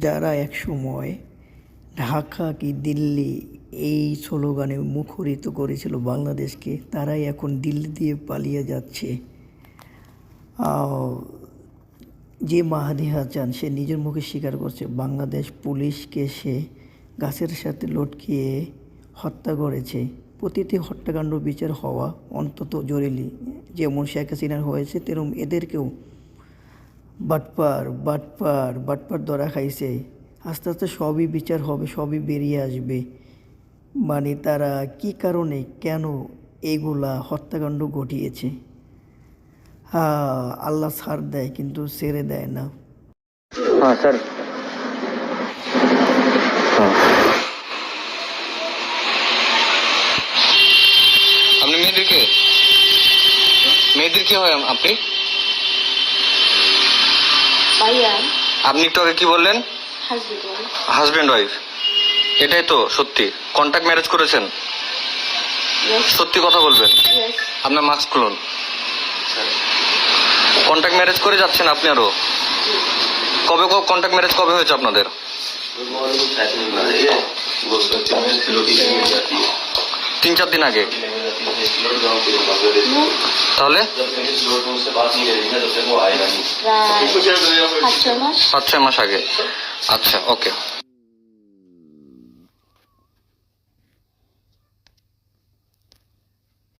যারা একসময় ঢাকা কি দিল্লি এই স্লোগানে মুখরিত করেছিল বাংলাদেশকে, তারাই এখন দিল্লি দিয়ে পালিয়ে যাচ্ছে। যে মাহাদি হাসান সে নিজের মুখে স্বীকার করছে বাংলাদেশ পুলিশকে সে গাছের সাথে লটকিয়ে হত্যা করেছে। প্রতিটি হত্যাকাণ্ড বিচার হওয়া অন্তত জরুরি। যেমন শেখ হাসিনার হয়েছে তেমন এদেরকেও বাটপার বাটপার বাটপার ধরা খাইছে। আস্তে আস্তে সবই বিচার হবে, সবই বেরিয়ে আসবে। মানে তারা কি কারণে কেন এগুলা হত্যাকাণ্ড ঘটিয়েছে। আল্লাহ ছাড় দেয় কিন্তু ছেড়ে দেয় না। हाँ सर। हाँ আপনি মেয়েদের কি হয় আপনি? ভাইয়া আপনি একটু আগে কি বললেন? হাজবেন্ড ওয়াইফ, এটাই তো সত্যি? কন্ট্যাক্ট ম্যারেজ করেছেন? সত্যি কথা বলবেন। আপনার মাস্ক খুলুন। কন্ট্যাক্ট ম্যারেজ করে যাচ্ছেন আপনি আরো? কবে কন্ট্যাক্ট ম্যারেজ কবে হয়েছে আপনাদের? 3-4 দিন আগে। তাহলে 5-6 মাস আগে। আচ্ছা, ওকে।